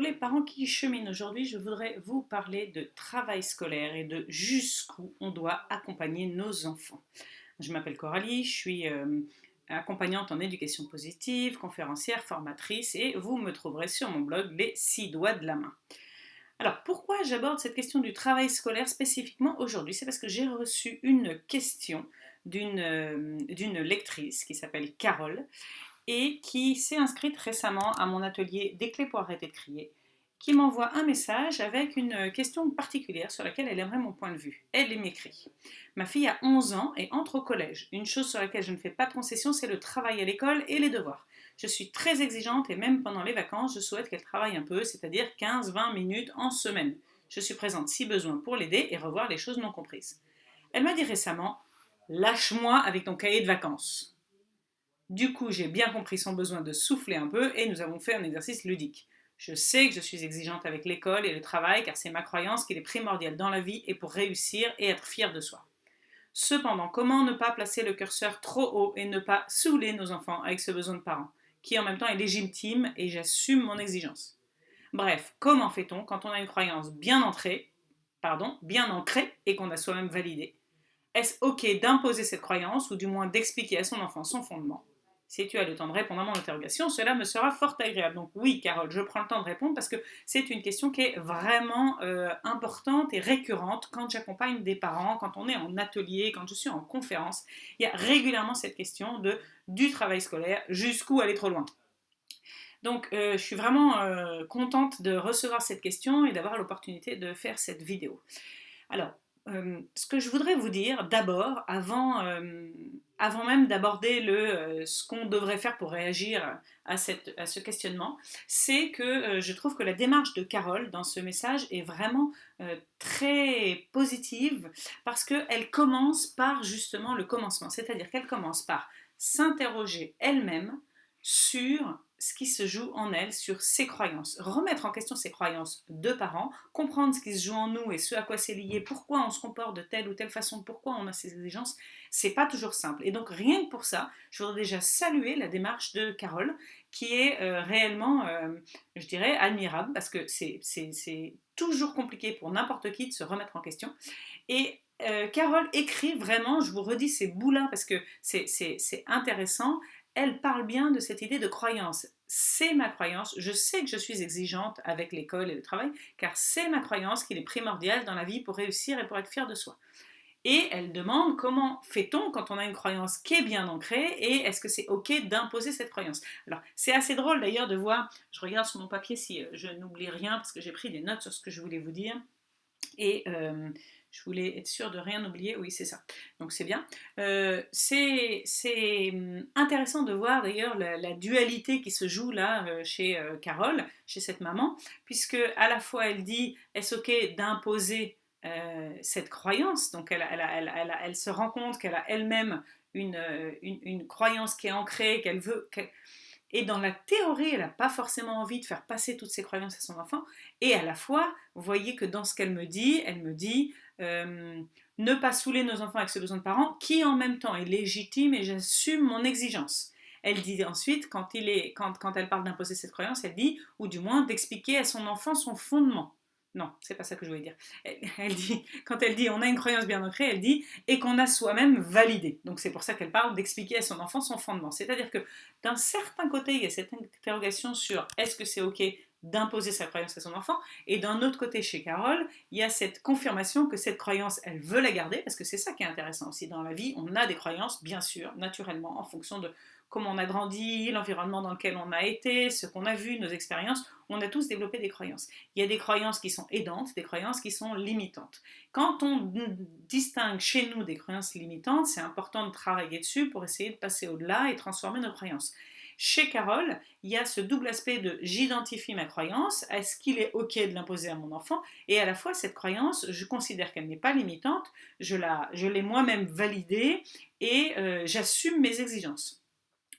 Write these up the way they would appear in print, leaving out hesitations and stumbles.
les parents qui cheminent aujourd'hui, je voudrais vous parler de travail scolaire et de jusqu'où on doit accompagner nos enfants. Je m'appelle Coralie, je suis accompagnante en éducation positive, conférencière, formatrice et vous me trouverez sur mon blog Les 6 doigts de la main. Alors pourquoi j'aborde cette question du travail scolaire spécifiquement aujourd'hui? C'est parce que j'ai reçu une question d'une lectrice qui s'appelle Carole et qui s'est inscrite récemment à mon atelier Des clés pour arrêter de crier, qui m'envoie un message avec une question particulière sur laquelle elle aimerait mon point de vue. Elle m'écrit: Ma fille a 11 ans et entre au collège. Une chose sur laquelle je ne fais pas de concession, c'est le travail à l'école et les devoirs. Je suis très exigeante et même pendant les vacances, je souhaite qu'elle travaille un peu, c'est-à-dire 15-20 minutes en semaine. Je suis présente si besoin pour l'aider et revoir les choses non comprises. Elle m'a dit récemment: Lâche-moi avec ton cahier de vacances. Du coup, j'ai bien compris son besoin de souffler un peu et nous avons fait un exercice ludique. Je sais que je suis exigeante avec l'école et le travail car c'est ma croyance qu'il est primordial dans la vie et pour réussir et être fier de soi. Cependant, comment ne pas placer le curseur trop haut et ne pas saouler nos enfants avec ce besoin de parents, qui en même temps est légitime et j'assume mon exigence. Bref, comment fait-on quand on a une croyance bien ancrée et qu'on a soi-même validée? Est-ce ok d'imposer cette croyance ou du moins d'expliquer à son enfant son fondement? Si tu as le temps de répondre à mon interrogation, cela me sera fort agréable. Donc oui, Carole, je prends le temps de répondre parce que c'est une question qui est vraiment importante et récurrente quand j'accompagne des parents, quand on est en atelier, quand je suis en conférence. Il y a régulièrement cette question du travail scolaire, jusqu'où aller trop loin. Donc je suis vraiment contente de recevoir cette question et d'avoir l'opportunité de faire cette vidéo. Alors, ce que je voudrais vous dire d'abord, avant même d'aborder ce qu'on devrait faire pour réagir à ce questionnement, c'est que je trouve que la démarche de Carole dans ce message est vraiment très positive parce qu'elle commence par justement le commencement, c'est-à-dire qu'elle commence par s'interroger elle-même sur ce qui se joue en elle, sur ses croyances, remettre en question ses croyances de parents, comprendre ce qui se joue en nous et ce à quoi c'est lié, pourquoi on se comporte de telle ou telle façon, pourquoi on a ces exigences, c'est pas toujours simple. Et donc rien que pour ça, je voudrais déjà saluer la démarche de Carole, qui est réellement, je dirais, admirable, parce que c'est toujours compliqué pour n'importe qui de se remettre en question. Et Carole écrit vraiment, je vous redis ces bouts-là parce que c'est intéressant, elle parle bien de cette idée de croyance. C'est ma croyance, je sais que je suis exigeante avec l'école et le travail, car c'est ma croyance qu'il est primordial dans la vie pour réussir et pour être fier de soi. Et elle demande comment fait-on quand on a une croyance qui est bien ancrée et est-ce que c'est ok d'imposer cette croyance. Alors c'est assez drôle d'ailleurs de voir, je regarde sur mon papier si je n'oublie rien parce que j'ai pris des notes sur ce que je voulais vous dire. Et je voulais être sûre de rien oublier, oui c'est ça, donc c'est bien. C'est intéressant de voir d'ailleurs la dualité qui se joue là chez Carole, chez cette maman, puisque à la fois elle dit est-ce ok d'imposer cette croyance, donc elle se rend compte qu'elle a elle-même une croyance qui est ancrée, qu'elle veut... Et dans la théorie, elle n'a pas forcément envie de faire passer toutes ses croyances à son enfant. Et à la fois, vous voyez que dans ce qu'elle me dit, ne pas saouler nos enfants avec ce besoin de parents, qui en même temps est légitime et j'assume mon exigence. Elle dit ensuite, quand elle parle d'imposer cette croyance, elle dit, ou du moins d'expliquer à son enfant son fondement. Non, c'est pas ça que je voulais dire. Quand elle dit on a une croyance bien ancrée, elle dit et qu'on a soi-même validé. Donc c'est pour ça qu'elle parle d'expliquer à son enfant son fondement. C'est-à-dire que d'un certain côté, il y a cette interrogation sur est-ce que c'est ok d'imposer sa croyance à son enfant, et d'un autre côté, chez Carole, il y a cette confirmation que cette croyance, elle veut la garder, parce que c'est ça qui est intéressant aussi dans la vie, on a des croyances, bien sûr, naturellement, en fonction de comment on a grandi, l'environnement dans lequel on a été, ce qu'on a vu, nos expériences, on a tous développé des croyances. Il y a des croyances qui sont aidantes, des croyances qui sont limitantes. Quand on distingue chez nous des croyances limitantes, c'est important de travailler dessus pour essayer de passer au-delà et transformer nos croyances. Chez Carole, il y a ce double aspect de j'identifie ma croyance, est-ce qu'il est ok de l'imposer à mon enfant, et à la fois cette croyance, je considère qu'elle n'est pas limitante, je l'ai moi-même validée et j'assume mes exigences.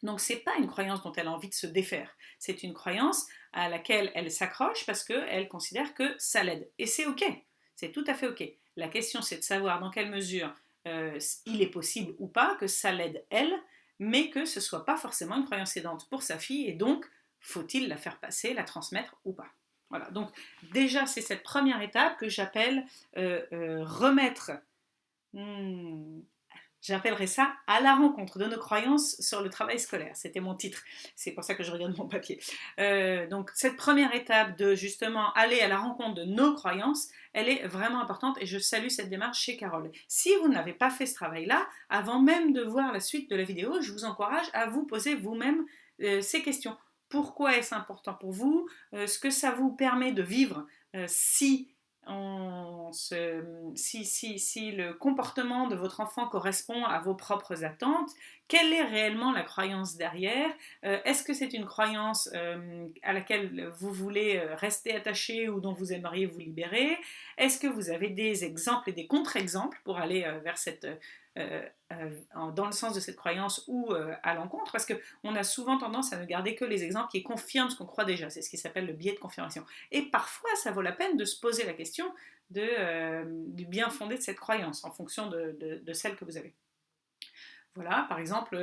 Donc c'est pas une croyance dont elle a envie de se défaire, c'est une croyance à laquelle elle s'accroche parce qu'elle considère que ça l'aide. Et c'est ok, c'est tout à fait ok. La question c'est de savoir dans quelle mesure il est possible ou pas que ça l'aide elle, mais que ce soit pas forcément une croyance aidante pour sa fille et donc faut-il la faire passer, la transmettre ou pas. Voilà, donc déjà c'est cette première étape que j'appelle remettre, hmm, j'appellerais ça à la rencontre de nos croyances sur le travail scolaire. C'était mon titre, c'est pour ça que je regarde mon papier. Donc cette première étape de justement aller à la rencontre de nos croyances, elle est vraiment importante et je salue cette démarche chez Carole. Si vous n'avez pas fait ce travail-là, avant même de voir la suite de la vidéo, je vous encourage à vous poser vous-même ces questions. Pourquoi est-ce important pour vous? Ce que ça vous permet de vivre si si le comportement de votre enfant correspond à vos propres attentes, quelle est réellement la croyance derrière? Est-ce que c'est une croyance à laquelle vous voulez rester attaché ou dont vous aimeriez vous libérer? Est-ce que vous avez des exemples et des contre-exemples pour aller vers cette dans le sens de cette croyance ou à l'encontre, parce qu'on a souvent tendance à ne garder que les exemples qui confirment ce qu'on croit déjà, c'est ce qui s'appelle le biais de confirmation. Et parfois, ça vaut la peine de se poser la question du bien fondé de cette croyance en fonction de celle que vous avez. Voilà, par exemple,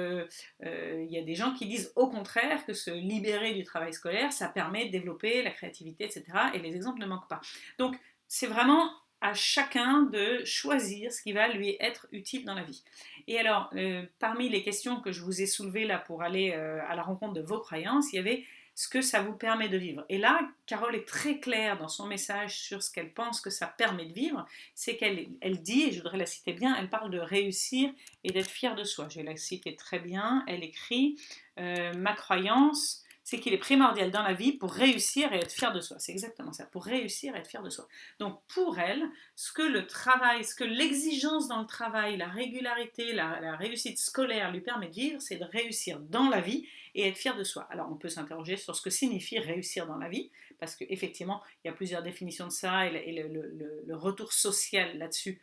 y a des gens qui disent au contraire que se libérer du travail scolaire, ça permet de développer la créativité, etc. Et les exemples ne manquent pas. Donc, c'est vraiment à chacun de choisir ce qui va lui être utile dans la vie. Et alors, parmi les questions que je vous ai soulevées là pour aller à la rencontre de vos croyances, il y avait ce que ça vous permet de vivre. Et là, Carole est très claire dans son message sur ce qu'elle pense que ça permet de vivre, c'est qu'elle dit, et je voudrais la citer bien, elle parle de réussir et d'être fière de soi. Je vais la citer très bien, elle écrit ma croyance, c'est qu'il est primordial dans la vie pour réussir et être fier de soi. C'est exactement ça, pour réussir et être fier de soi. Donc pour elle, ce que le travail, ce que l'exigence dans le travail, la régularité, la réussite scolaire lui permet de vivre, c'est de réussir dans la vie et être fier de soi. Alors on peut s'interroger sur ce que signifie réussir dans la vie, parce qu'effectivement, il y a plusieurs définitions de ça et le retour social là-dessus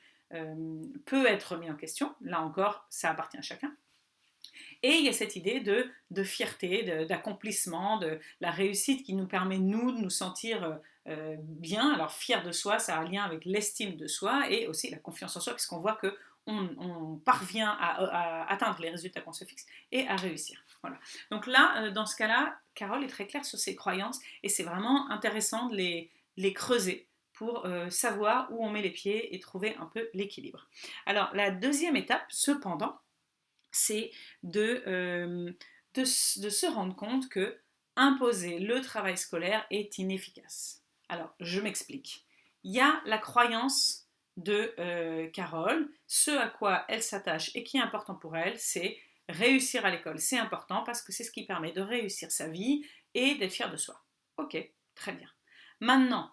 peut être mis en question. Là encore, ça appartient à chacun. Et il y a cette idée de fierté, d'accomplissement, de la réussite qui nous permet, nous, de nous sentir bien. Alors, fier de soi, ça a un lien avec l'estime de soi et aussi la confiance en soi, puisqu'on voit qu'on parvient à atteindre les résultats qu'on se fixe et à réussir. Voilà. Donc là, dans ce cas-là, Carole est très claire sur ses croyances et c'est vraiment intéressant de les creuser pour savoir où on met les pieds et trouver un peu l'équilibre. Alors, la deuxième étape, cependant, c'est de se rendre compte que imposer le travail scolaire est inefficace. Alors, je m'explique. Il y a la croyance de Carole, ce à quoi elle s'attache et qui est important pour elle, c'est réussir à l'école. C'est important parce que c'est ce qui permet de réussir sa vie et d'être fier de soi. Ok, très bien. Maintenant,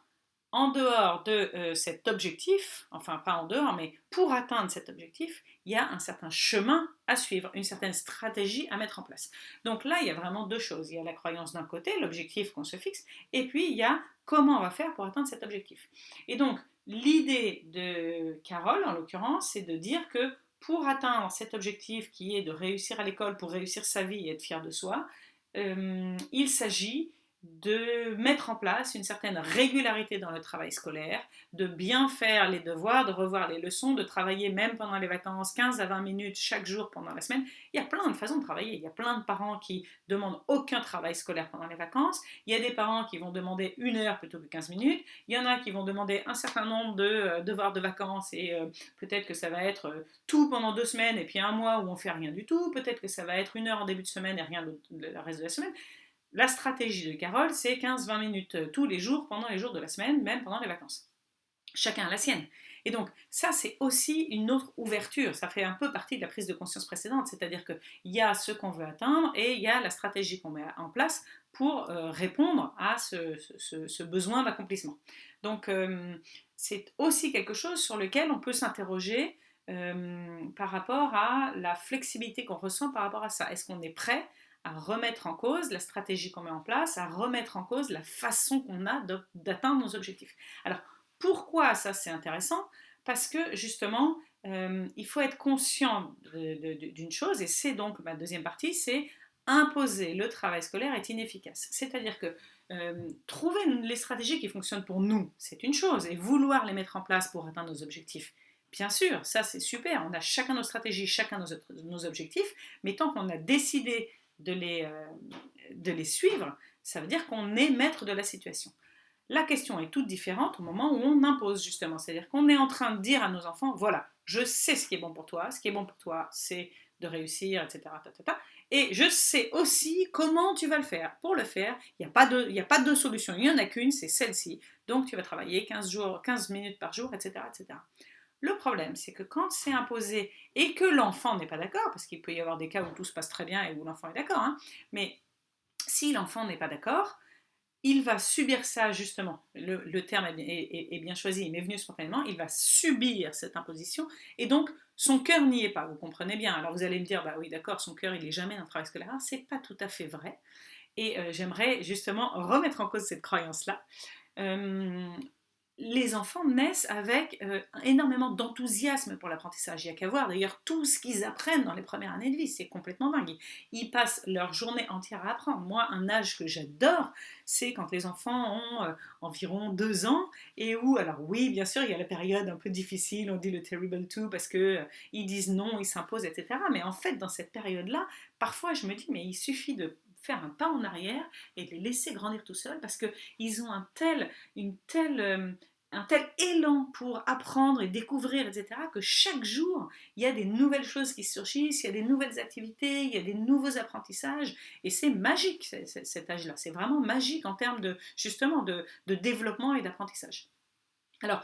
en dehors de cet objectif, enfin pas en dehors, mais pour atteindre cet objectif, il y a un certain chemin à suivre, une certaine stratégie à mettre en place. Donc là, il y a vraiment deux choses. Il y a la croyance d'un côté, l'objectif qu'on se fixe, et puis il y a comment on va faire pour atteindre cet objectif. Et donc, l'idée de Carole, en l'occurrence, c'est de dire que pour atteindre cet objectif qui est de réussir à l'école, pour réussir sa vie et être fier de soi, il s'agit de mettre en place une certaine régularité dans le travail scolaire, de bien faire les devoirs, de revoir les leçons, de travailler même pendant les vacances 15 à 20 minutes chaque jour pendant la semaine. Il y a plein de façons de travailler. Il y a plein de parents qui demandent aucun travail scolaire pendant les vacances. Il y a des parents qui vont demander 1 heure plutôt que 15 minutes. Il y en a qui vont demander un certain nombre de devoirs de vacances et peut-être que ça va être tout pendant 2 semaines et puis un mois où on fait rien du tout. Peut-être que ça va être 1 heure en début de semaine et rien le reste de la semaine. La stratégie de Carole, c'est 15-20 minutes tous les jours, pendant les jours de la semaine, même pendant les vacances. Chacun a la sienne. Et donc, ça, c'est aussi une autre ouverture. Ça fait un peu partie de la prise de conscience précédente, c'est-à-dire qu'il y a ce qu'on veut atteindre et il y a la stratégie qu'on met en place pour répondre à ce besoin d'accomplissement. Donc, c'est aussi quelque chose sur lequel on peut s'interroger par rapport à la flexibilité qu'on ressent par rapport à ça. Est-ce qu'on est prêt à remettre en cause la stratégie qu'on met en place, à remettre en cause la façon qu'on a d'atteindre nos objectifs. Alors, pourquoi ça c'est intéressant? Parce que justement, il faut être conscient d'une chose, et c'est donc ma deuxième partie, c'est imposer le travail scolaire est inefficace. C'est-à-dire que trouver les stratégies qui fonctionnent pour nous, c'est une chose, et vouloir les mettre en place pour atteindre nos objectifs, bien sûr, ça c'est super, on a chacun nos stratégies, chacun nos objectifs, mais tant qu'on a décidé de les suivre, ça veut dire qu'on est maître de la situation. La question est toute différente au moment où on impose justement, c'est-à-dire qu'on est en train de dire à nos enfants, voilà, je sais ce qui est bon pour toi, ce qui est bon pour toi, c'est de réussir, etc. Et je sais aussi comment tu vas le faire. Pour le faire, il n'y a pas deux solutions, il n'y en a qu'une, c'est celle-ci. Donc tu vas travailler 15 minutes par jour, etc. etc. Le problème, c'est que quand c'est imposé et que l'enfant n'est pas d'accord, parce qu'il peut y avoir des cas où tout se passe très bien et où l'enfant est d'accord, hein, mais si l'enfant n'est pas d'accord, il va subir ça justement, le terme est bien choisi, il m'est venu spontanément, il va subir cette imposition et donc son cœur n'y est pas, vous comprenez bien. Alors vous allez me dire, bah oui d'accord, son cœur il n'est jamais dans le travail scolaire, c'est pas tout à fait vrai et j'aimerais justement remettre en cause cette croyance-là. Euh, les enfants naissent avec énormément d'enthousiasme pour l'apprentissage. Il n'y a qu'à voir d'ailleurs tout ce qu'ils apprennent dans les premières années de vie, c'est complètement dingue. Ils passent leur journée entière à apprendre. Moi, un âge que j'adore, c'est quand les enfants ont environ 2 ans et où, alors oui, bien sûr, il y a la période un peu difficile, on dit le terrible two parce que ils disent non, ils s'imposent, etc. Mais en fait, dans cette période-là, parfois je me dis, mais il suffit de faire un pas en arrière et de les laisser grandir tout seuls parce qu'ils ont un tel élan pour apprendre et découvrir, etc., que chaque jour, il y a des nouvelles choses qui surgissent, il y a des nouvelles activités, il y a des nouveaux apprentissages, et c'est magique cet âge-là, c'est vraiment magique en termes de, justement, de développement et d'apprentissage. Alors,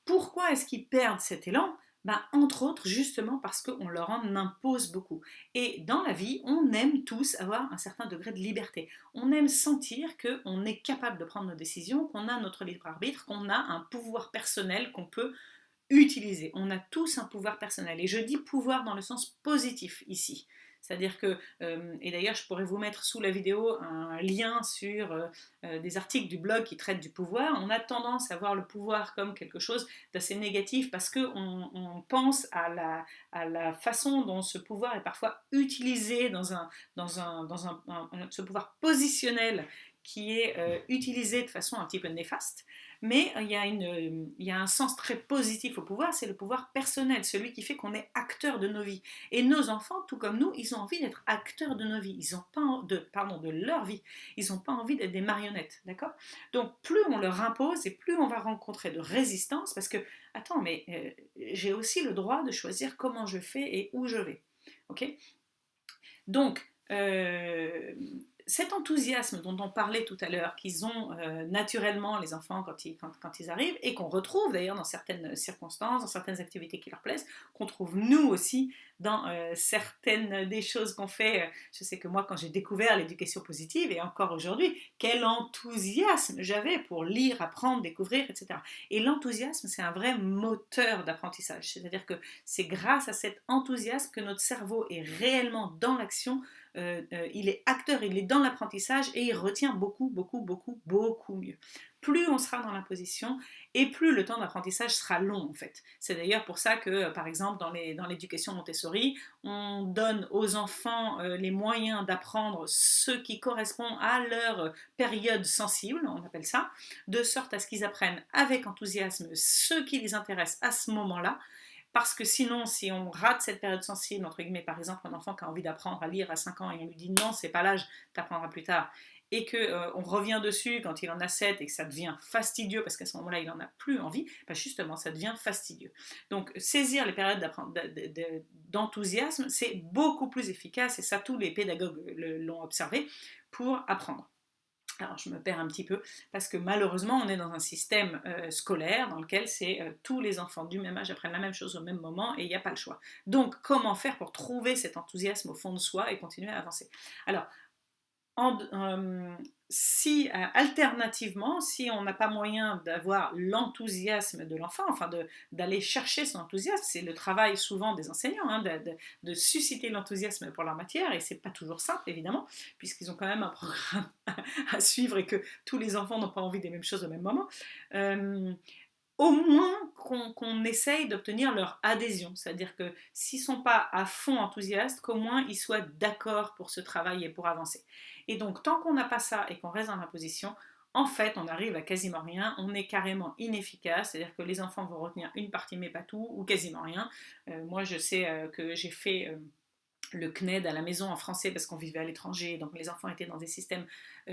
pourquoi est-ce qu'ils perdent cet élan? Ben, entre autres, justement parce qu'on leur en impose beaucoup. Et dans la vie, on aime tous avoir un certain degré de liberté. On aime sentir qu'on est capable de prendre nos décisions, qu'on a notre libre arbitre, qu'on a un pouvoir personnel qu'on peut utiliser. On a tous un pouvoir personnel. Et je dis pouvoir dans le sens positif ici. C'est-à-dire que, et d'ailleurs je pourrais vous mettre sous la vidéo un lien sur des articles du blog qui traitent du pouvoir, on a tendance à voir le pouvoir comme quelque chose d'assez négatif parce qu'on pense à la façon dont ce pouvoir est parfois utilisé ce pouvoir positionnel qui est utilisé de façon un petit peu néfaste. Mais il y a un sens très positif au pouvoir, c'est le pouvoir personnel, celui qui fait qu'on est acteur de nos vies. Et nos enfants, tout comme nous, ils ont envie d'être acteurs de nos vies, ils ont pas de leur vie. Ils n'ont pas envie d'être des marionnettes, d'accord? Donc plus on leur impose et plus on va rencontrer de résistance, parce que, attends, mais j'ai aussi le droit de choisir comment je fais et où je vais, ok? Donc, cet enthousiasme dont on parlait tout à l'heure, qu'ils ont naturellement les enfants quand ils arrivent, et qu'on retrouve d'ailleurs dans certaines circonstances, dans certaines activités qui leur plaisent, qu'on trouve nous aussi dans certaines des choses qu'on fait. Je sais que moi, quand j'ai découvert l'éducation positive, et encore aujourd'hui, quel enthousiasme j'avais pour lire, apprendre, découvrir, etc. Et l'enthousiasme, c'est un vrai moteur d'apprentissage. C'est-à-dire que c'est grâce à cet enthousiasme que notre cerveau est réellement dans l'action, il est acteur, il est dans l'apprentissage et il retient beaucoup, beaucoup, beaucoup, beaucoup mieux. Plus on sera dans l'imposition et plus le temps d'apprentissage sera long en fait. C'est d'ailleurs pour ça que par exemple dans l'éducation Montessori, on donne aux enfants les moyens d'apprendre ce qui correspond à leur période sensible, on appelle ça, de sorte à ce qu'ils apprennent avec enthousiasme ce qui les intéresse à ce moment-là, parce que sinon, si on rate cette période sensible, entre guillemets, par exemple, un enfant qui a envie d'apprendre à lire à 5 ans et on lui dit non, c'est pas l'âge, tu apprendras plus tard, et qu'on revient dessus quand il en a 7 et que ça devient fastidieux parce qu'à ce moment-là, il n'en a plus envie, ben justement, ça devient fastidieux. Donc, saisir les périodes d'enthousiasme, c'est beaucoup plus efficace, et ça, tous les pédagogues l'ont observé, pour apprendre. Alors je me perds un petit peu parce que malheureusement on est dans un système scolaire dans lequel c'est tous les enfants du même âge apprennent la même chose au même moment et il n'y a pas le choix. Donc comment faire pour trouver cet enthousiasme au fond de soi et continuer à avancer? Alors si alternativement, si on n'a pas moyen d'avoir l'enthousiasme de l'enfant, enfin d'aller chercher son enthousiasme, c'est le travail souvent des enseignants, hein, de susciter l'enthousiasme pour leur matière, et c'est pas toujours simple évidemment, puisqu'ils ont quand même un programme à suivre et que tous les enfants n'ont pas envie des mêmes choses au même moment. Au moins qu'on essaye d'obtenir leur adhésion, c'est-à-dire que s'ils ne sont pas à fond enthousiastes, qu'au moins ils soient d'accord pour ce travail et pour avancer. Et donc tant qu'on n'a pas ça et qu'on reste dans l'imposition, en fait on arrive à quasiment rien, on est carrément inefficace, c'est-à-dire que les enfants vont retenir une partie mais pas tout, ou quasiment rien. Moi je sais que j'ai fait le CNED à la maison en français parce qu'on vivait à l'étranger, donc les enfants étaient dans des systèmes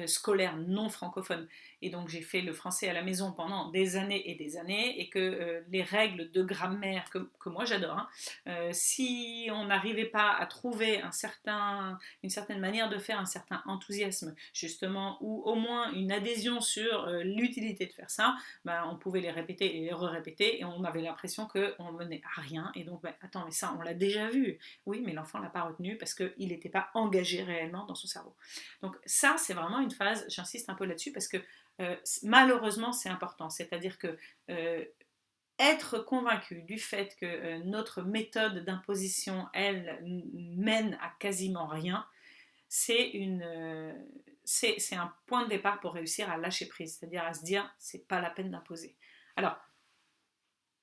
scolaires non francophones, et donc j'ai fait le français à la maison pendant des années et des années, et que les règles de grammaire que moi j'adore, hein, si on n'arrivait pas à trouver une certaine manière de faire, un certain enthousiasme justement, ou au moins une adhésion sur l'utilité de faire ça, ben, on pouvait les répéter et les re-répéter, et on avait l'impression qu'on menait à rien, et donc ben, attends, mais ça on l'a déjà vu. Oui, mais l'enfant ne l'a pas retenu parce qu'il n'était pas engagé réellement dans son cerveau. Donc ça, c'est vraiment une phase, j'insiste un peu là-dessus, parce que malheureusement, c'est important. C'est-à-dire que être convaincu du fait que notre méthode d'imposition, elle, mène à quasiment rien, c'est un point de départ pour réussir à lâcher prise, c'est-à-dire à se dire, c'est pas la peine d'imposer. Alors,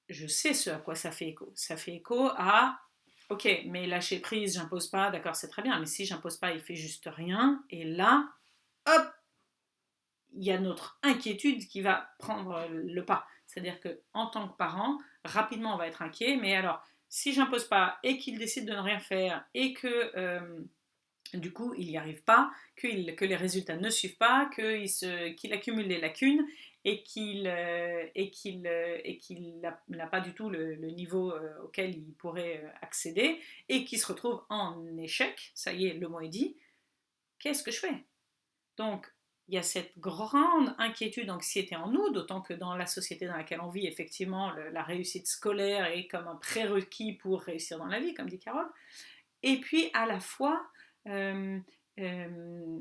je sais ce à quoi ça fait écho. Ça fait écho à ok, mais lâcher prise, j'impose pas, d'accord, c'est très bien, mais si j'impose pas, il fait juste rien, et là, hop, il y a notre inquiétude qui va prendre le pas. C'est-à-dire qu'en tant que parent, rapidement on va être inquiet, mais alors, si j'impose pas et qu'il décide de ne rien faire et que du coup il n'y arrive pas, que les résultats ne suivent pas, qu'il accumule des lacunes et qu'il n'a pas du tout le niveau auquel il pourrait accéder, et qu'il se retrouve en échec, ça y est, le mot est dit, qu'est-ce que je fais? Donc, il y a cette grande inquiétude, anxiété en nous, d'autant que dans la société dans laquelle on vit, effectivement, la réussite scolaire est comme un prérequis pour réussir dans la vie, comme dit Carole. Et puis, à la fois, euh, euh,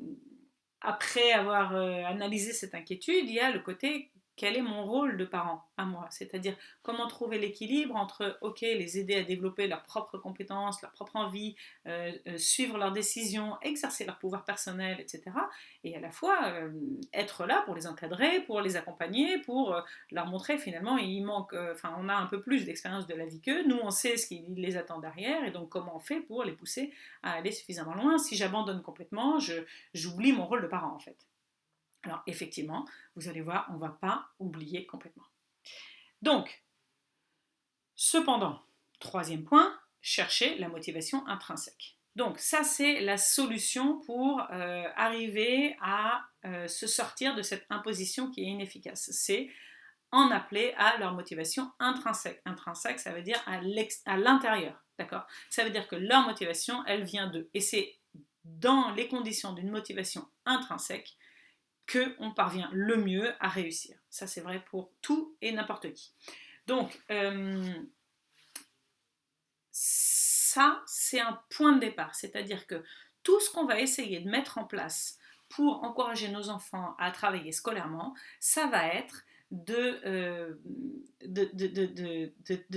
après avoir analysé cette inquiétude, il y a le côté quel est mon rôle de parent à moi, c'est-à-dire comment trouver l'équilibre entre, ok, les aider à développer leurs propres compétences, leur propre envie, suivre leurs décisions, exercer leur pouvoir personnel, etc. Et à la fois être là pour les encadrer, pour les accompagner, pour leur montrer finalement, il manque, on a un peu plus d'expérience de la vie qu'eux, nous on sait ce qui les attend derrière, et donc comment on fait pour les pousser à aller suffisamment loin. Si j'abandonne complètement, j'oublie mon rôle de parent en fait. Alors effectivement, vous allez voir, on ne va pas oublier complètement. Donc, cependant, troisième point, chercher la motivation intrinsèque. Donc ça, c'est la solution pour arriver à se sortir de cette imposition qui est inefficace. C'est en appeler à leur motivation intrinsèque. Intrinsèque, ça veut dire à l'intérieur, d'accord? Ça veut dire que leur motivation, elle vient d'eux. Et c'est dans les conditions d'une motivation intrinsèque qu'on parvient le mieux à réussir. Ça, c'est vrai pour tout et n'importe qui. Donc, ça, c'est un point de départ. C'est-à-dire que tout ce qu'on va essayer de mettre en place pour encourager nos enfants à travailler scolairement, ça va être de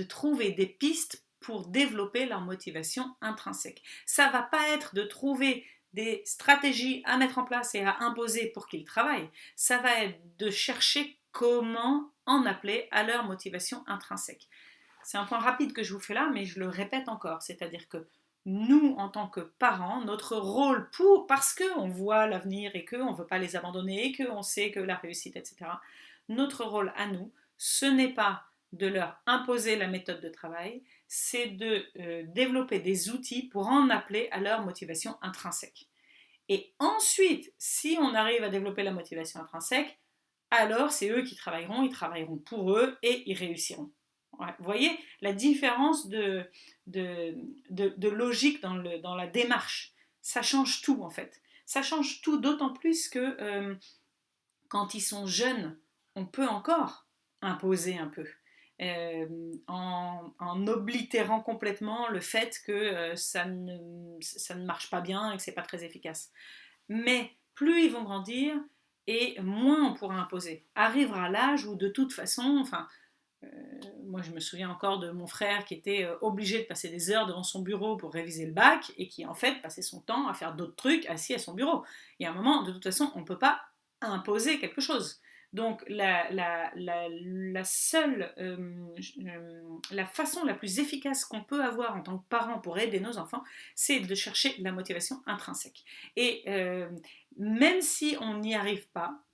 trouver des pistes pour développer leur motivation intrinsèque. Ça ne va pas être de trouver des stratégies à mettre en place et à imposer pour qu'ils travaillent. Ça va être de chercher comment en appeler à leur motivation intrinsèque. C'est un point rapide que je vous fais là, mais je le répète encore, c'est-à-dire que nous, en tant que parents, notre rôle parce qu'on voit l'avenir et qu'on ne veut pas les abandonner et qu'on sait que la réussite, etc., notre rôle à nous, ce n'est pas de leur imposer la méthode de travail, c'est de développer des outils pour en appeler à leur motivation intrinsèque. Et ensuite, si on arrive à développer la motivation intrinsèque, alors c'est eux qui travailleront, ils travailleront pour eux et ils réussiront. Ouais, vous voyez la différence de logique dans la démarche. Ça change tout en fait. Ça change tout, d'autant plus que quand ils sont jeunes, on peut encore imposer un peu. En oblitérant complètement le fait que ça ne marche pas bien et que c'est pas très efficace. Mais plus ils vont grandir, et moins on pourra imposer. Arrivera l'âge où de toute façon, moi je me souviens encore de mon frère qui était obligé de passer des heures devant son bureau pour réviser le bac, et qui en fait passait son temps à faire d'autres trucs assis à son bureau. Et à un moment, de toute façon, on ne peut pas imposer quelque chose. Donc la façon la plus efficace qu'on peut avoir en tant que parent pour aider nos enfants, c'est de chercher la motivation intrinsèque. Et même si on n'y arrive pas,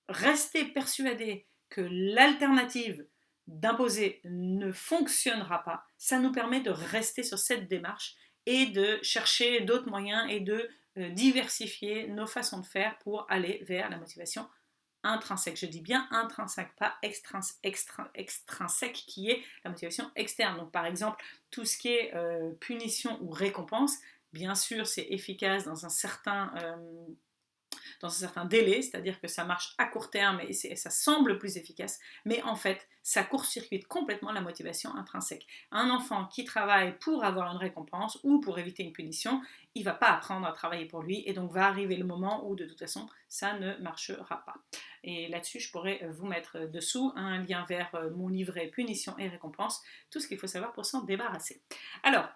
rester persuadé que l'alternative d'imposer ne fonctionnera pas, ça nous permet de rester sur cette démarche et de chercher d'autres moyens et de diversifier nos façons de faire pour aller vers la motivation intrinsèque. Je dis bien intrinsèque, pas extrinsèque, qui est la motivation externe. Donc par exemple, tout ce qui est punition ou récompense, bien sûr c'est efficace dans un certain délai, c'est-à-dire que ça marche à court terme et ça semble plus efficace, mais en fait, ça court-circuite complètement la motivation intrinsèque. Un enfant qui travaille pour avoir une récompense ou pour éviter une punition, il ne va pas apprendre à travailler pour lui, et donc va arriver le moment où de toute façon, ça ne marchera pas. Et là-dessus, je pourrais vous mettre dessous un lien vers mon livret Punition et récompense, tout ce qu'il faut savoir pour s'en débarrasser. Alors,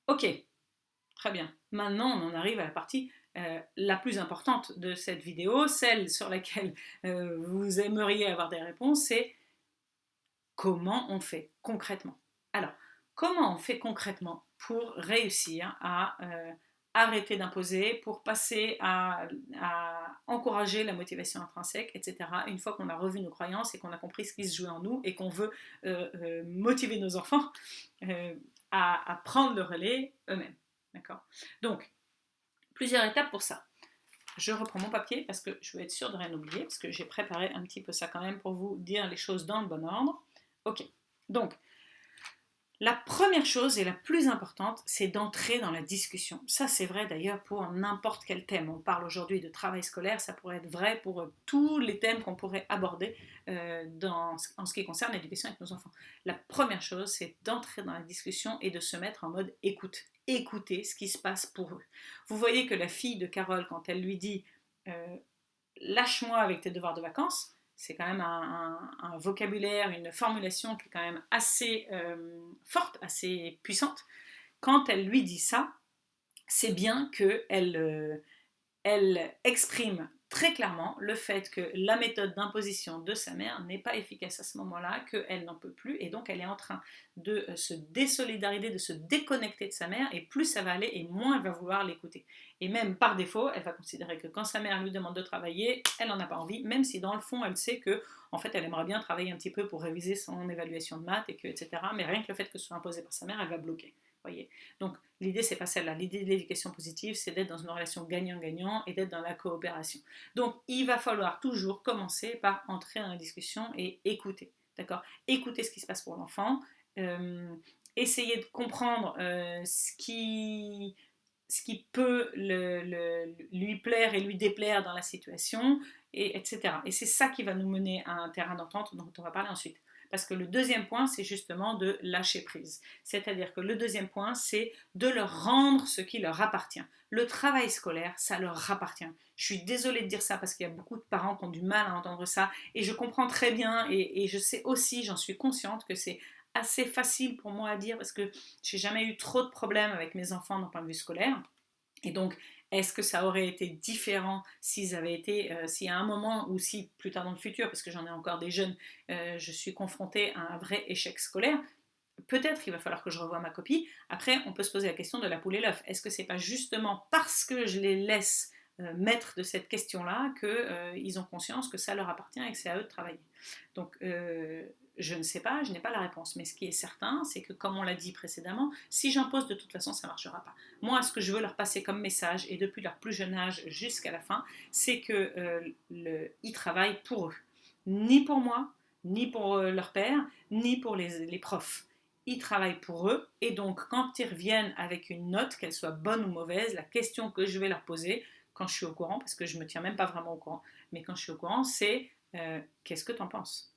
ok, très bien. Maintenant, on en arrive à la partie la plus importante de cette vidéo, celle sur laquelle vous aimeriez avoir des réponses, c'est comment on fait concrètement. Alors, comment on fait concrètement pour réussir à arrêter d'imposer, pour passer à encourager la motivation intrinsèque, etc. Une fois qu'on a revu nos croyances et qu'on a compris ce qui se jouait en nous et qu'on veut motiver nos enfants à prendre le relais eux-mêmes. D'accord ? Donc, plusieurs étapes pour ça. Je reprends mon papier parce que je veux être sûre de rien oublier, parce que j'ai préparé un petit peu ça quand même pour vous dire les choses dans le bon ordre. Ok, donc la première chose et la plus importante, c'est d'entrer dans la discussion. Ça, c'est vrai d'ailleurs pour n'importe quel thème. On parle aujourd'hui de travail scolaire, ça pourrait être vrai pour tous les thèmes qu'on pourrait aborder en ce qui concerne l'éducation avec nos enfants. La première chose, c'est d'entrer dans la discussion et de se mettre en mode écoute. Écoutez ce qui se passe pour eux. Vous voyez que la fille de Carole, quand elle lui dit lâche-moi avec tes devoirs de vacances, c'est quand même un vocabulaire, une formulation qui est quand même assez forte, assez puissante. Quand elle lui dit ça, c'est bien qu'elle elle exprime très clairement le fait que la méthode d'imposition de sa mère n'est pas efficace à ce moment-là, qu'elle n'en peut plus, et donc elle est en train de se désolidariser, de se déconnecter de sa mère, et plus ça va aller, et moins elle va vouloir l'écouter. Et même par défaut, elle va considérer que quand sa mère lui demande de travailler, elle n'en a pas envie, même si dans le fond, elle sait que, en fait, elle aimerait bien travailler un petit peu pour réviser son évaluation de maths, et que, etc. Mais rien que le fait que ce soit imposé par sa mère, elle va bloquer. Voyez. Donc l'idée c'est pas celle-là, l'idée de l'éducation positive c'est d'être dans une relation gagnant-gagnant et d'être dans la coopération. Donc il va falloir toujours commencer par entrer dans la discussion et écouter, d'accord ? Écouter ce qui se passe pour l'enfant, essayer de comprendre ce qui peut lui plaire et lui déplaire dans la situation, etc. Et c'est ça qui va nous mener à un terrain d'entente dont on va parler ensuite. Parce que le deuxième point, c'est justement de lâcher prise. C'est-à-dire que le deuxième point, c'est de leur rendre ce qui leur appartient. Le travail scolaire, ça leur appartient. Je suis désolée de dire ça parce qu'il y a beaucoup de parents qui ont du mal à entendre ça. Et je comprends très bien et je sais aussi, j'en suis consciente que c'est assez facile pour moi à dire parce que j'ai jamais eu trop de problèmes avec mes enfants d'un point de vue scolaire. Et donc, est-ce que ça aurait été différent s'ils avaient été, s'il y a un moment ou si plus tard dans le futur, parce que j'en ai encore des jeunes, je suis confrontée à un vrai échec scolaire, peut-être qu'il va falloir que je revoie ma copie. Après, on peut se poser la question de la poule et l'œuf. Est-ce que c'est pas justement parce que je les laisse maître de cette question-là qu'ils ont conscience que ça leur appartient et que c'est à eux de travailler ? Donc, je ne sais pas, je n'ai pas la réponse. Mais ce qui est certain, c'est que, comme on l'a dit précédemment, si j'impose, de toute façon, ça ne marchera pas. Moi, ce que je veux leur passer comme message, et depuis leur plus jeune âge jusqu'à la fin, c'est qu'ils travaillent pour eux. Ni pour moi, ni pour leur père, ni pour les profs. Ils travaillent pour eux, et donc quand ils reviennent avec une note, qu'elle soit bonne ou mauvaise, la question que je vais leur poser, quand je suis au courant, parce que je ne me tiens même pas vraiment au courant, mais quand je suis au courant, c'est qu'est-ce que tu en penses ?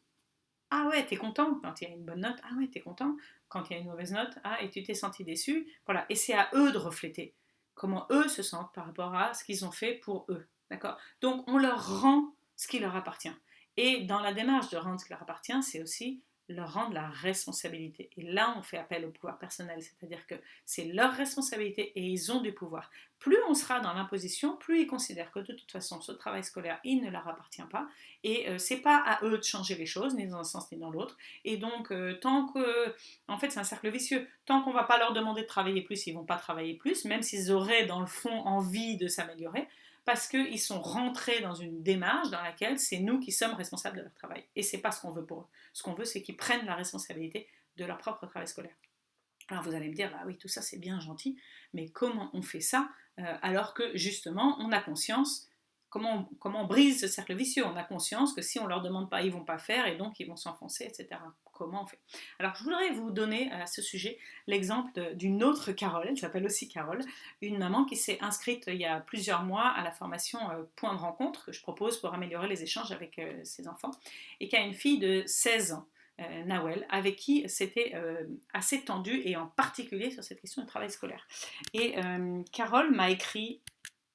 Ah ouais, t'es content quand il y a une bonne note. Ah ouais, t'es content quand il y a une mauvaise note. Ah, et tu t'es senti déçu. Voilà, et c'est à eux de refléter comment eux se sentent par rapport à ce qu'ils ont fait pour eux. D'accord ? Donc on leur rend ce qui leur appartient. Et dans la démarche de rendre ce qui leur appartient, c'est aussi leur rendre la responsabilité. Et là, on fait appel au pouvoir personnel, c'est-à-dire que c'est leur responsabilité et ils ont du pouvoir. Plus on sera dans l'imposition, plus ils considèrent que de toute façon, ce travail scolaire, il ne leur appartient pas. Et c'est pas à eux de changer les choses, ni dans un sens ni dans l'autre. Et donc, tant que... En fait, c'est un cercle vicieux. Tant qu'on va pas leur demander de travailler plus, ils vont pas travailler plus, même s'ils auraient, dans le fond, envie de s'améliorer, parce qu'ils sont rentrés dans une démarche dans laquelle c'est nous qui sommes responsables de leur travail. Et c'est pas ce qu'on veut pour eux. Ce qu'on veut, c'est qu'ils prennent la responsabilité de leur propre travail scolaire. Alors vous allez me dire, bah oui, tout ça c'est bien gentil, mais comment on fait ça alors que justement on a conscience, comment on brise ce cercle vicieux, on a conscience que si on ne leur demande pas, ils ne vont pas faire et donc ils vont s'enfoncer, etc. Comment on fait? Alors je voudrais vous donner à ce sujet l'exemple d'une autre Carole, elle s'appelle aussi Carole, une maman qui s'est inscrite il y a plusieurs mois à la formation Point de rencontre que je propose pour améliorer les échanges avec ses enfants et qui a une fille de 16 ans. Nawel, avec qui c'était assez tendu, et en particulier sur cette question du travail scolaire. Et Carole m'a écrit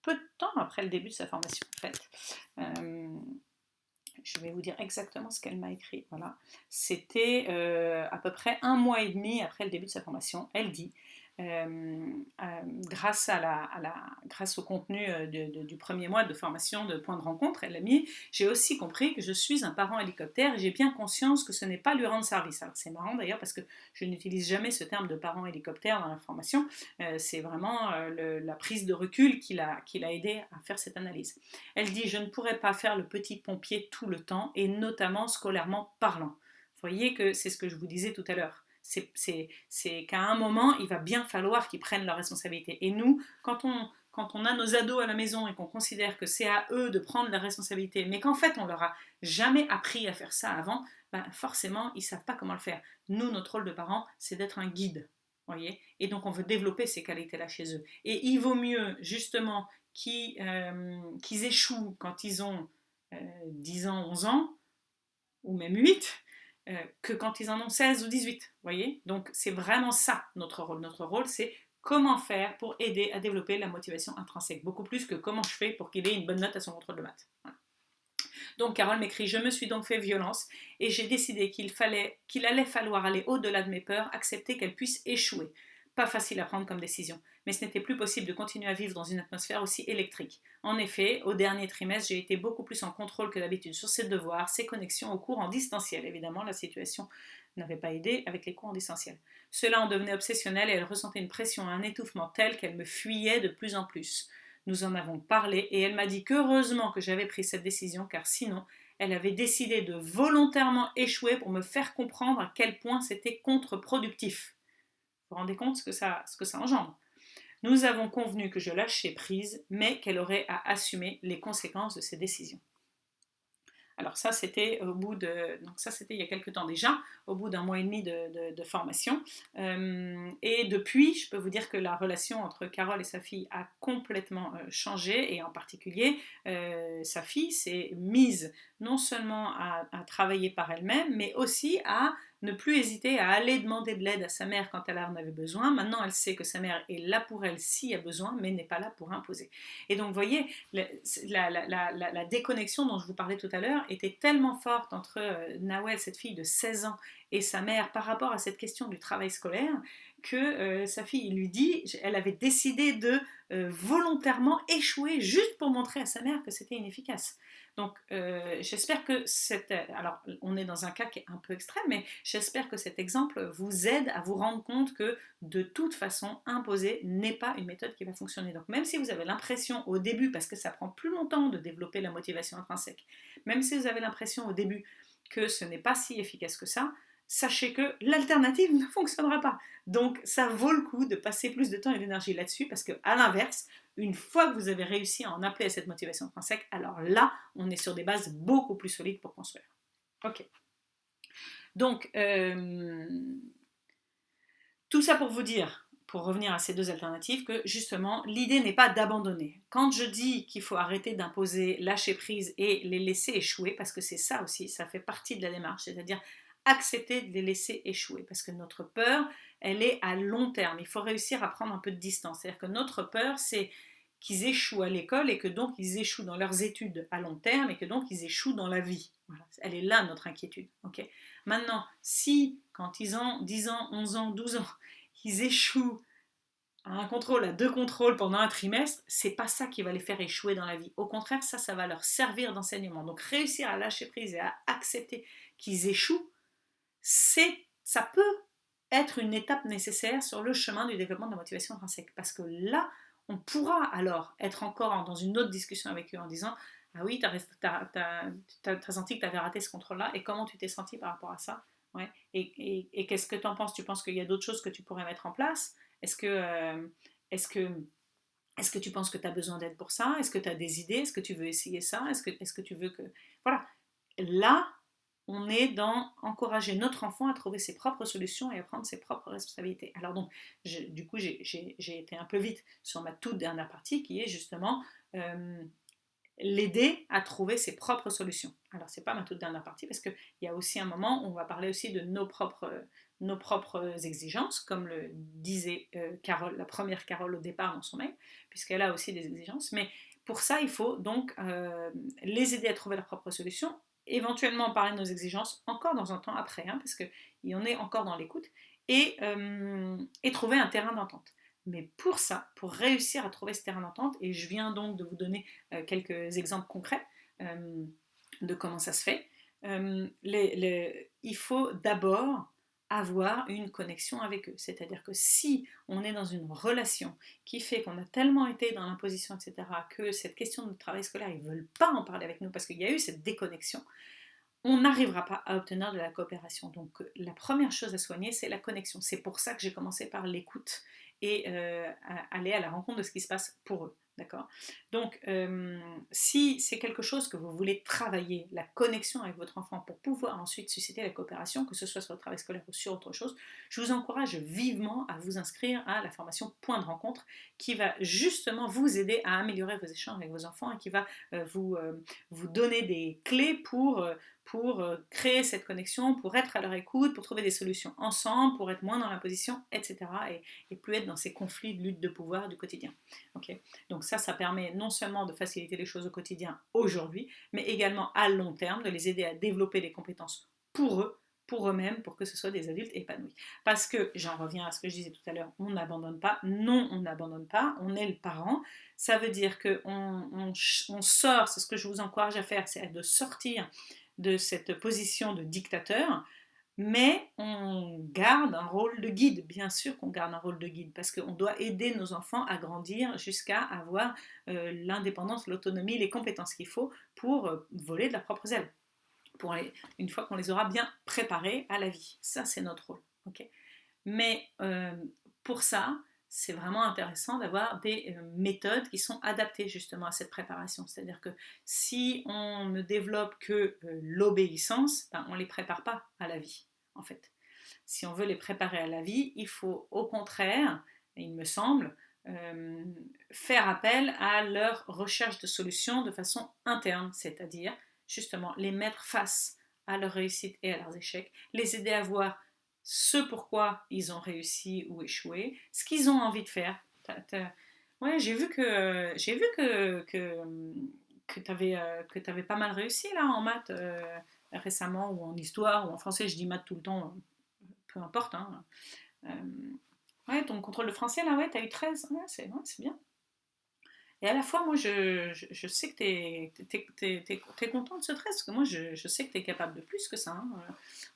peu de temps après le début de sa formation, en fait. Je vais vous dire exactement ce qu'elle m'a écrit. Voilà. C'était à peu près 1 mois et demi après le début de sa formation. Elle dit, grâce au contenu du premier mois de formation de Point de rencontre, elle a mis, j'ai aussi compris que je suis un parent hélicoptère et j'ai bien conscience que ce n'est pas lui rendre service. Alors c'est marrant d'ailleurs parce que je n'utilise jamais ce terme de parent hélicoptère dans la formation. C'est vraiment la prise de recul qui l'a aidé à faire cette analyse. Elle dit, je ne pourrais pas faire le petit pompier tout le temps et notamment scolairement parlant. Vous voyez que c'est ce que je vous disais tout à l'heure. C'est qu'à un moment, il va bien falloir qu'ils prennent leurs responsabilités. Et nous, quand on a nos ados à la maison et qu'on considère que c'est à eux de prendre leurs responsabilités, mais qu'en fait, on leur a jamais appris à faire ça avant, ben forcément, ils ne savent pas comment le faire. Nous, notre rôle de parents, c'est d'être un guide. Voyez, et donc, on veut développer ces qualités-là chez eux. Et il vaut mieux, justement, qu'ils échouent quand ils ont 10 ans, 11 ans, ou même 8, que quand ils en ont 16 ou 18, voyez. Donc c'est vraiment ça notre rôle. Notre rôle, c'est comment faire pour aider à développer la motivation intrinsèque, beaucoup plus que comment je fais pour qu'il ait une bonne note à son contrôle de maths. Voilà. Donc Carole m'écrit, je me suis donc fait violence et j'ai décidé qu'il allait falloir aller au-delà de mes peurs, accepter qu'elle puisse échouer. Pas facile à prendre comme décision, mais ce n'était plus possible de continuer à vivre dans une atmosphère aussi électrique. En effet, au dernier trimestre, j'ai été beaucoup plus en contrôle que d'habitude sur ses devoirs, ses connexions aux cours en distanciel. Évidemment, la situation n'avait pas aidé avec les cours en distanciel. Cela en devenait obsessionnel et elle ressentait une pression et un étouffement tel qu'elle me fuyait de plus en plus. Nous en avons parlé et elle m'a dit qu'heureusement que j'avais pris cette décision car sinon, elle avait décidé de volontairement échouer pour me faire comprendre à quel point c'était contre-productif. Vous vous rendez compte ce que ça engendre? Nous avons convenu que je lâchais prise, mais qu'elle aurait à assumer les conséquences de ses décisions. Alors ça, c'était il y a quelques temps déjà, au bout d'1 mois et demi de formation. Et depuis, je peux vous dire que la relation entre Carole et sa fille a complètement changé, et en particulier, sa fille s'est mise non seulement à travailler par elle-même, mais aussi à ne plus hésiter à aller demander de l'aide à sa mère quand elle en avait besoin. Maintenant, elle sait que sa mère est là pour elle s'il y a besoin, mais n'est pas là pour imposer. Et donc, vous voyez, la déconnexion dont je vous parlais tout à l'heure était tellement forte entre Nawel, cette fille de 16 ans, et sa mère par rapport à cette question du travail scolaire, que sa fille lui dit, elle avait décidé de volontairement échouer juste pour montrer à sa mère que c'était inefficace. Donc j'espère que alors on est dans un cas qui est un peu extrême, mais j'espère que cet exemple vous aide à vous rendre compte que de toute façon, imposer n'est pas une méthode qui va fonctionner. Donc même si vous avez l'impression au début, parce que ça prend plus longtemps de développer la motivation intrinsèque, même si vous avez l'impression au début que ce n'est pas si efficace que ça, sachez que l'alternative ne fonctionnera pas. Donc ça vaut le coup de passer plus de temps et d'énergie là-dessus, parce qu'à l'inverse, une fois que vous avez réussi à en appeler à cette motivation intrinsèque, alors là, on est sur des bases beaucoup plus solides pour construire. Ok. Donc, tout ça pour vous dire, pour revenir à ces 2 alternatives, que justement, l'idée n'est pas d'abandonner. Quand je dis qu'il faut arrêter d'imposer, lâcher prise et les laisser échouer, parce que c'est ça aussi, ça fait partie de la démarche, c'est-à-dire accepter de les laisser échouer, parce que notre peur, elle est à long terme. Il faut réussir à prendre un peu de distance. C'est-à-dire que notre peur, c'est qu'ils échouent à l'école et que donc ils échouent dans leurs études à long terme et que donc ils échouent dans la vie. Voilà. Elle est là notre inquiétude. Okay. Maintenant, si quand ils ont 10 ans, 11 ans, 12 ans, ils échouent à un contrôle, à 2 contrôles pendant un trimestre, c'est pas ça qui va les faire échouer dans la vie. Au contraire, ça va leur servir d'enseignement. Donc réussir à lâcher prise et à accepter qu'ils échouent, ça peut être une étape nécessaire sur le chemin du développement de la motivation intrinsèque. Parce que là, on pourra alors être encore dans une autre discussion avec eux en disant « Ah oui, t'as senti que tu avais raté ce contrôle-là, et comment tu t'es senti par rapport à ça ?» Ouais. Et qu'est-ce que tu en penses? Tu penses qu'il y a d'autres choses que tu pourrais mettre en place? Est-ce que, est-ce que, est-ce que tu penses que tu as besoin d'aide pour ça? Est-ce que tu as des idées? Est-ce que tu veux essayer ça? Est-ce que tu veux que... Voilà. Là, on est dans encourager notre enfant à trouver ses propres solutions et à prendre ses propres responsabilités. Alors donc, du coup, j'ai été un peu vite sur ma toute dernière partie qui est justement l'aider à trouver ses propres solutions. Alors, c'est pas ma toute dernière partie parce qu'il y a aussi un moment où on va parler aussi de nos propres exigences, comme le disait Carole, la première Carole au départ dans son mail, puisqu'elle a aussi des exigences. Mais pour ça, il faut donc les aider à trouver leurs propres solutions, éventuellement parler de nos exigences encore dans un temps après, hein, parce qu'il en est encore dans l'écoute, et trouver un terrain d'entente. Mais pour ça, pour réussir à trouver ce terrain d'entente, et je viens donc de vous donner quelques exemples concrets de comment ça se fait, il faut d'abord avoir une connexion avec eux. C'est-à-dire que si on est dans une relation qui fait qu'on a tellement été dans l'imposition, etc., que cette question de travail scolaire, ils ne veulent pas en parler avec nous parce qu'il y a eu cette déconnexion, on n'arrivera pas à obtenir de la coopération. Donc la première chose à soigner, c'est la connexion. C'est pour ça que j'ai commencé par l'écoute et aller à la rencontre de ce qui se passe pour eux. D'accord? Donc, si c'est quelque chose que vous voulez travailler, la connexion avec votre enfant pour pouvoir ensuite susciter la coopération, que ce soit sur le travail scolaire ou sur autre chose, je vous encourage vivement à vous inscrire à la formation Point de rencontre qui va justement vous aider à améliorer vos échanges avec vos enfants et qui va vous donner des clés pour créer cette connexion, pour être à leur écoute, pour trouver des solutions ensemble, pour être moins dans l'imposition, etc. Et plus être dans ces conflits de lutte de pouvoir du quotidien. Okay. Donc ça permet non seulement de faciliter les choses au quotidien aujourd'hui, mais également à long terme de les aider à développer les compétences pour eux, pour eux-mêmes, pour que ce soit des adultes épanouis. Parce que, j'en reviens à ce que je disais tout à l'heure, on n'abandonne pas, non, on n'abandonne pas, on est le parent. Ça veut dire qu'on sort, c'est ce que je vous encourage à faire, c'est de sortir de cette position de dictateur, mais on garde un rôle de guide. Bien sûr qu'on garde un rôle de guide, parce qu'on doit aider nos enfants à grandir jusqu'à avoir l'indépendance, l'autonomie, les compétences qu'il faut pour voler de leurs propres ailes, une fois qu'on les aura bien préparés à la vie. Ça, c'est notre rôle. Okay. Mais pour ça, c'est vraiment intéressant d'avoir des méthodes qui sont adaptées justement à cette préparation. C'est-à-dire que si on ne développe que l'obéissance, ben, on ne les prépare pas à la vie, en fait. Si on veut les préparer à la vie, il faut au contraire, il me semble, faire appel à leur recherche de solutions de façon interne, c'est-à-dire justement les mettre face à leurs réussites et à leurs échecs, les aider à voir ce pourquoi ils ont réussi ou échoué, ce qu'ils ont envie de faire. Ouais, j'ai vu que tu avais pas mal réussi là en maths récemment, ou en histoire, ou en français, je dis maths tout le temps, peu importe. Hein. Euh, ouais, ton contrôle de français là, ouais, t'as eu 13, ouais, c'est bien. Et à la fois, moi, je sais que t'es content de ce 13, parce que moi, je sais que t'es capable de plus que ça. Hein.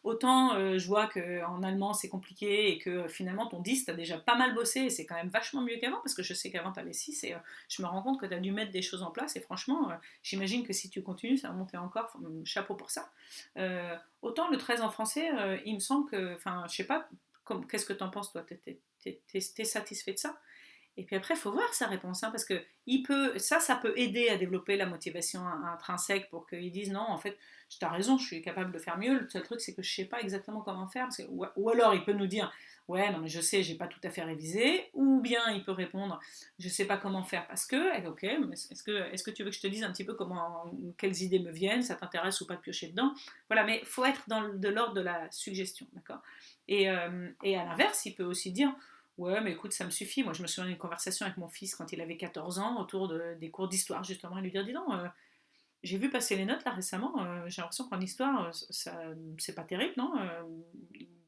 Autant je vois qu'en allemand, c'est compliqué et que finalement, ton 10, t'as déjà pas mal bossé et c'est quand même vachement mieux qu'avant, parce que je sais qu'avant, t'avais 6 et je me rends compte que t'as dû mettre des choses en place et franchement, j'imagine que si tu continues, ça va monter encore. Chapeau pour ça. Autant le 13 en français, il me semble que, enfin, je sais pas, qu'est-ce que t'en penses, toi? T'es satisfait de ça? Et puis après, il faut voir sa réponse, hein, parce que ça peut aider à développer la motivation intrinsèque pour qu'ils disent non, en fait, tu as raison, je suis capable de faire mieux. Le seul truc, c'est que je ne sais pas exactement comment faire. Ou alors, il peut nous dire, ouais, non, mais je sais, j'ai pas tout à fait révisé. Ou bien, il peut répondre, je ne sais pas comment faire parce que, ok, mais est-ce que tu veux que je te dise un petit peu quelles idées me viennent, ça t'intéresse ou pas de piocher dedans? Voilà, mais il faut être de l'ordre de la suggestion, d'accord? Et à l'inverse, il peut aussi dire, ouais, mais écoute, ça me suffit. Moi, je me souviens d'une conversation avec mon fils quand il avait 14 ans autour des cours d'histoire, justement, et lui dire, dis donc, j'ai vu passer les notes là récemment, j'ai l'impression qu'en histoire, c'est pas terrible, non?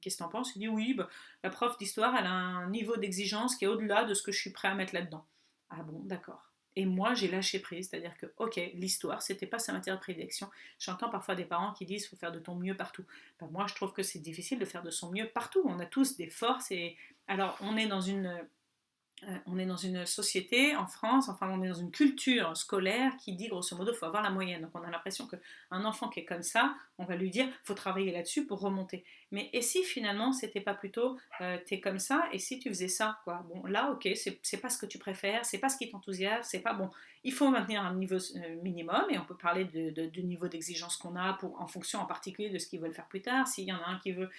Qu'est-ce que t'en penses? Il dit, oui, bah, la prof d'histoire, elle a un niveau d'exigence qui est au-delà de ce que je suis prêt à mettre là-dedans. Ah bon, d'accord. Et moi, j'ai lâché prise, c'est-à-dire que, ok, l'histoire, c'était pas sa matière de prédilection. J'entends parfois des parents qui disent, faut faire de ton mieux partout. Ben, moi, je trouve que c'est difficile de faire de son mieux partout. On a tous des forces et alors, on est dans On est dans une société en France, enfin on est dans une culture scolaire qui dit grosso modo il faut avoir la moyenne. Donc on a l'impression qu'un enfant qui est comme ça, on va lui dire il faut travailler là-dessus pour remonter. Mais et si finalement c'était pas plutôt t'es comme ça et si tu faisais ça quoi. Bon là ok c'est pas ce que tu préfères, c'est pas ce qui t'enthousiasme, c'est pas bon. Il faut maintenir un niveau minimum et on peut parler du niveau d'exigence qu'on a en fonction en particulier de ce qu'ils veulent faire plus tard. S'il y en a un qui veut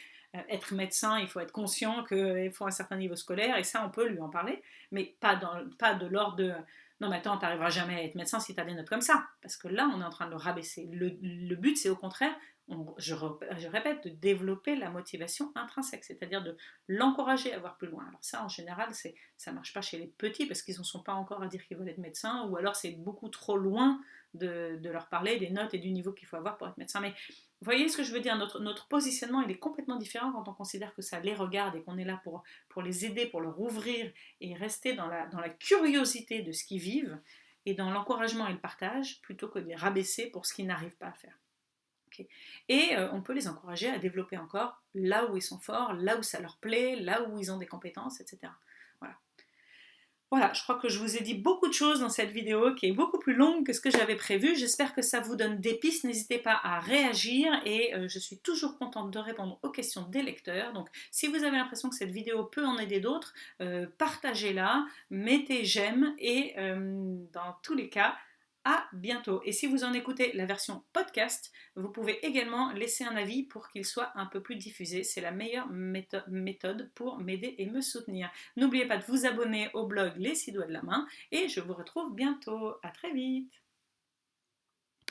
être médecin, il faut être conscient qu'il faut un certain niveau scolaire et ça on peut lui en parler mais pas de l'ordre de non mais attends, t'arriveras jamais à être médecin si t'as des notes comme ça, parce que là on est en train de le rabaisser. Le but c'est au contraire, je répète, de développer la motivation intrinsèque, c'est-à-dire de l'encourager à voir plus loin. Alors ça en général ça marche pas chez les petits parce qu'ils n'en sont pas encore à dire qu'ils veulent être médecins, ou alors c'est beaucoup trop loin de leur parler des notes et du niveau qu'il faut avoir pour être médecin. Mais vous voyez ce que je veux dire, notre positionnement il est complètement différent quand on considère que ça les regarde et qu'on est là pour les aider, pour leur ouvrir et rester dans la curiosité de ce qu'ils vivent et dans l'encouragement et le partage plutôt que de les rabaisser pour ce qu'ils n'arrivent pas à faire. Okay. Et on peut les encourager à développer encore là où ils sont forts, là où ça leur plaît, là où ils ont des compétences, etc. Voilà. Voilà, je crois que je vous ai dit beaucoup de choses dans cette vidéo qui est beaucoup plus longue que ce que j'avais prévu. J'espère que ça vous donne des pistes. N'hésitez pas à réagir et je suis toujours contente de répondre aux questions des lecteurs. Donc si vous avez l'impression que cette vidéo peut en aider d'autres, partagez-la, mettez j'aime et dans tous les cas, à bientôt. Et si vous en écoutez la version podcast, vous pouvez également laisser un avis pour qu'il soit un peu plus diffusé. C'est la meilleure méthode pour m'aider et me soutenir. N'oubliez pas de vous abonner au blog Les 6 doigts de la main et je vous retrouve bientôt. À très vite.